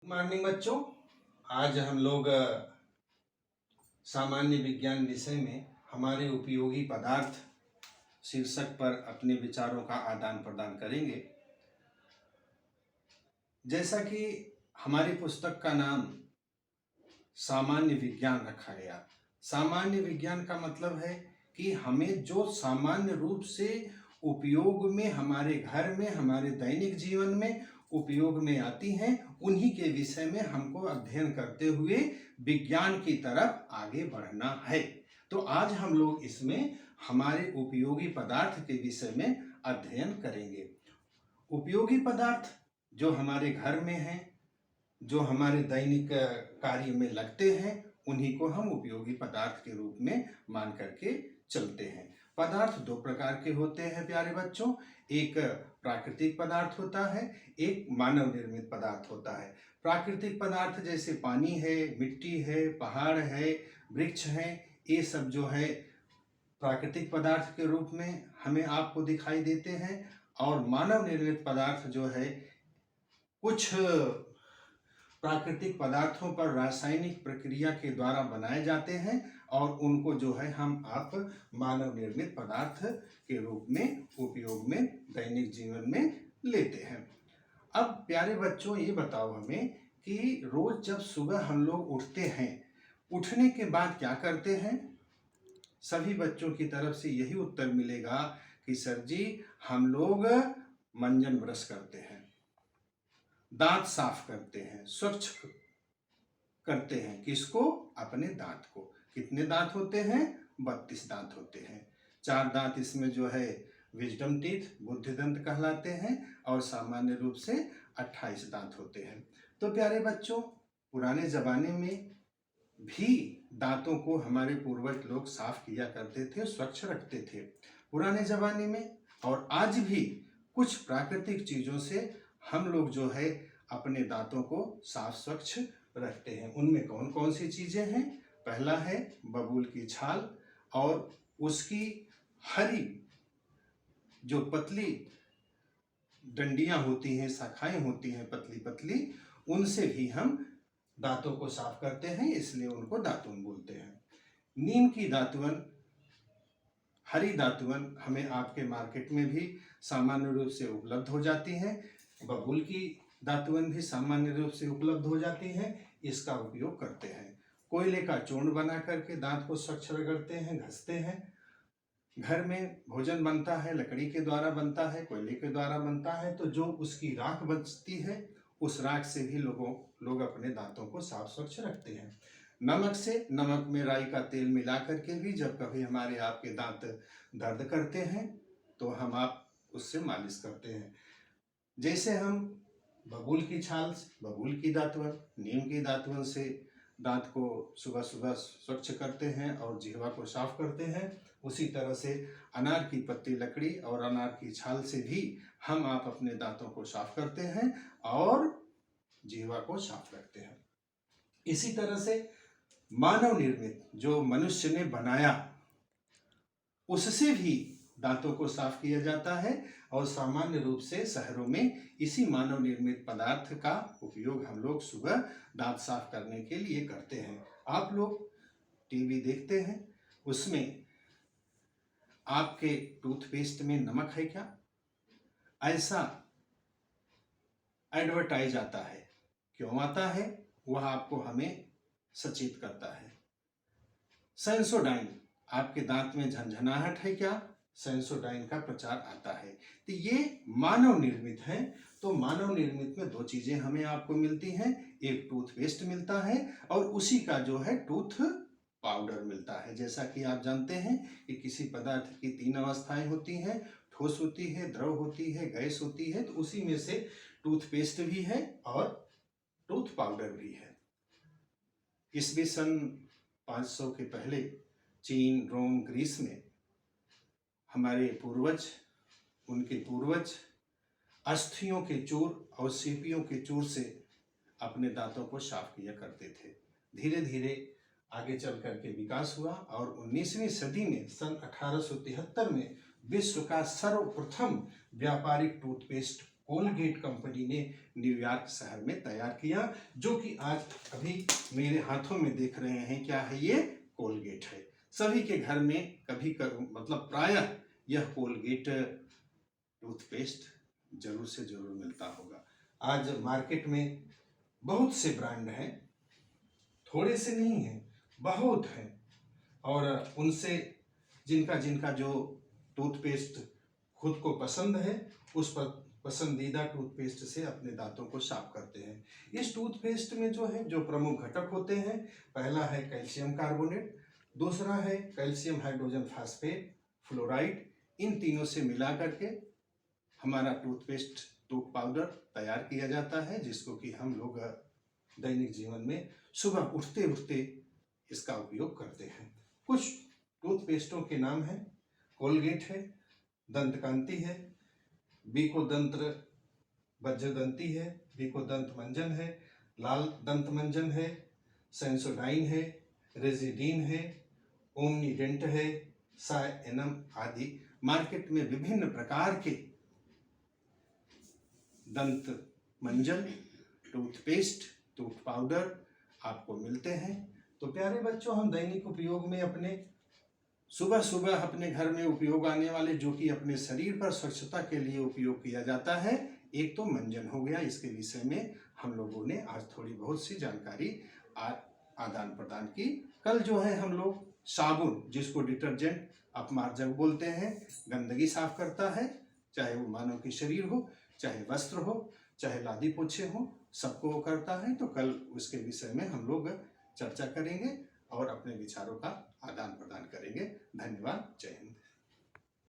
Morning बच्चों। आज हम लोग सामान्य विज्ञान विषय में हमारे उपयोगी पदार्थ शीर्षक पर अपने विचारों का आदान प्रदान करेंगे। जैसा कि हमारी पुस्तक का नाम सामान्य विज्ञान रखा गया। सामान्य विज्ञान का मतलब है कि हमें जो सामान्य रूप से उपयोग में हमारे घर में, हमारे दैनिक जीवन में उपयोग में आती हैं, उन्हीं के विषय में हमको अध्ययन करते हुए विज्ञान की तरफ आगे बढ़ना है। तो आज हम लोग इसमें हमारे उपयोगी पदार्थ के विषय में अध्ययन करेंगे। उपयोगी पदार्थ जो हमारे घर में हैं, जो हमारे दैनिक कार्य में लगते हैं, उन्हीं को हम उपयोगी पदार्थ के रूप में मान करके चलते हैं। पदार्थ दो प्रकार के होते हैं प्यारे बच्चों। एक प्राकृतिक पदार्थ होता है, एक मानव निर्मित पदार्थ होता है। प्राकृतिक पदार्थ जैसे पानी है, मिट्टी है, पहाड़ है, वृक्ष है, ये सब जो है प्राकृतिक पदार्थ के रूप में हमें आपको दिखाई देते हैं। और मानव निर्मित पदार्थ जो है कुछ प्राकृतिक पदार्थों पर रासायनिक प्रक्रिया के द्वारा बनाए जाते हैं और उनको जो है हम आप मानव निर्मित पदार्थ के रूप में उपयोग में दैनिक जीवन में लेते हैं। अब प्यारे बच्चों ये बताओ हमें कि रोज जब सुबह हम लोग उठते हैं, उठने के बाद क्या करते हैं? सभी बच्चों की तरफ से यही उत्तर मिलेगा कि सर जी हम लोग मंजन ब्रश करते हैं, दांत साफ करते हैं, स्वच्छ करते हैं। किसको? अपने दांत को। कितने दांत होते हैं? 32 दांत होते हैं। 4 दांत इसमें जो है विजडम टीथ, बुद्धि दंत कहलाते हैं और सामान्य रूप से 28 दांत होते हैं। तो प्यारे बच्चों, पुराने जमाने में भी दांतों को हमारे पूर्वज लोग साफ किया करते थे, स्वच्छ रखते थे पुराने जमाने में। और आज भी कुछ प्राकृतिक चीजों से हम लोग जो है अपने दांतों को साफ स्वच्छ रखते हैं। उनमें कौन कौन सी चीजें हैं? पहला है बबूल की छाल और उसकी हरी जो पतली डंडियां होती हैं, शाखाएं होती हैं पतली पतली, उनसे भी हम दांतों को साफ करते हैं, इसलिए उनको दातुन बोलते हैं। नीम की दातुन, हरी दातुन हमें आपके मार्केट में भी सामान्य रूप से उपलब्ध हो जाती हैं। बबूल की दातुन भी सामान्य रूप से उपलब्ध हो जाती हैं, इसका उपयोग करते हैं। कोयले का चूर्ण बना करके दांत को स्वच्छ रगड़ते हैं, घसते हैं। घर में भोजन बनता है, लकड़ी के द्वारा बनता है, कोयले के द्वारा बनता है, तो जो उसकी राख बचती है उस राख से भी लोग अपने दांतों को साफ स्वच्छ रखते हैं। नमक से, नमक में राई का तेल मिला करके भी जब कभी हमारे आपके दांत दर्द करते हैं तो हम आप उससे मालिश करते हैं। जैसे हम बबूल की छाल, बबूल की दातुन, नीम की दातुन से दांत को सुबह सुबह स्वच्छ करते हैं और जिह्वा को साफ करते हैं, उसी तरह से अनार की पत्ती, लकड़ी और अनार की छाल से भी हम आप अपने दांतों को साफ करते हैं और जिह्वा को साफ रखते हैं। इसी तरह से मानव निर्मित जो मनुष्य ने बनाया, उससे भी दांतों को साफ किया जाता है और सामान्य रूप से शहरों में इसी मानव निर्मित पदार्थ का उपयोग हम लोग सुबह दांत साफ करने के लिए करते हैं। आप लोग टीवी देखते हैं, उसमें आपके टूथपेस्ट में नमक है क्या? ऐसा एडवर्टाइज आता है। क्यों आता है? वह आपको हमें सचेत करता है। सेंसोडाइन, आपके दांत में झंझनाहट है क्या? सेंसोडाइन का प्रचार आता है। तो ये मानव निर्मित है। तो मानव निर्मित में दो चीजें हमें आपको मिलती हैं, एक टूथपेस्ट मिलता है और उसी का जो है टूथ पाउडर मिलता है। जैसा कि आप जानते हैं कि किसी पदार्थ की 3 अवस्थाएं होती हैं, ठोस होती है, द्रव होती है, गैस होती है, तो उसी में से टूथपेस्ट भी है और टूथ पाउडर भी है। ईस्वी सन 500 के पहले चीन, रोम, ग्रीस में हमारे पूर्वज, उनके पूर्वज अस्थियों के चूर और सीपियों के चूर से अपने दांतों को साफ किया करते थे। धीरे धीरे आगे चल करके विकास हुआ और 19वीं सदी में सन 1873 में विश्व का सर्वप्रथम व्यापारिक टूथपेस्ट कोलगेट कंपनी ने न्यूयॉर्क शहर में तैयार किया, जो कि आज अभी मेरे हाथों में देख रहे हैं। क्या है ये? कोलगेट है। सभी के घर में कभी मतलब प्रायः यह कोलगेट टूथपेस्ट जरूर से जरूर मिलता होगा। आज मार्केट में बहुत से ब्रांड हैं, थोड़े से नहीं हैं, बहुत हैं, और उनसे जिनका जिनका जो टूथपेस्ट खुद को पसंद है उस पर पसंदीदा टूथपेस्ट से अपने दांतों को साफ करते हैं। इस टूथपेस्ट में जो है जो प्रमुख घटक होते हैं, पहला है कैल्शियम कार्बोनेट, दूसरा है कैल्शियम हाइड्रोजन फास्फेट, फ्लोराइड। इन तीनों से मिला करके हमारा टूथपेस्ट टूथ पाउडर तैयार किया जाता है, जिसको कि हम लोग दैनिक जीवन में सुबह उठते उठते इसका उपयोग करते हैं। कुछ टूथपेस्टों के नाम हैं, कोलगेट है, दंतकांति है, बीको दंत वज्रदंती है, बीको दंत मंजन है, लाल दंत मंजन है, सेंसोडाइन है, रेजिडीन है, ओमनीडेंट है, साइनम आदि मार्केट में विभिन्न प्रकार के दंत मंजन, टूथपेस्ट, टूथ पाउडर आपको मिलते हैं। तो प्यारे बच्चों, हम दैनिक उपयोग में अपने सुबह सुबह अपने घर में उपयोग आने वाले, जो कि अपने शरीर पर स्वच्छता के लिए उपयोग किया जाता है, एक तो मंजन हो गया। इसके विषय में हम लोगों ने आज थोड़ी बहुत सी जानकारी आदान प्रदान की। कल जो है हम लोग साबुन, जिसको डिटर्जेंट अपमार्जक बोलते हैं, गंदगी साफ करता है, चाहे वो मानव की शरीर हो, चाहे वस्त्र हो, चाहे लादी पोछे हो, सबको वो करता है। तो कल उसके विषय में हम लोग चर्चा करेंगे और अपने विचारों का आदान प्रदान करेंगे। धन्यवाद। जय हिंद।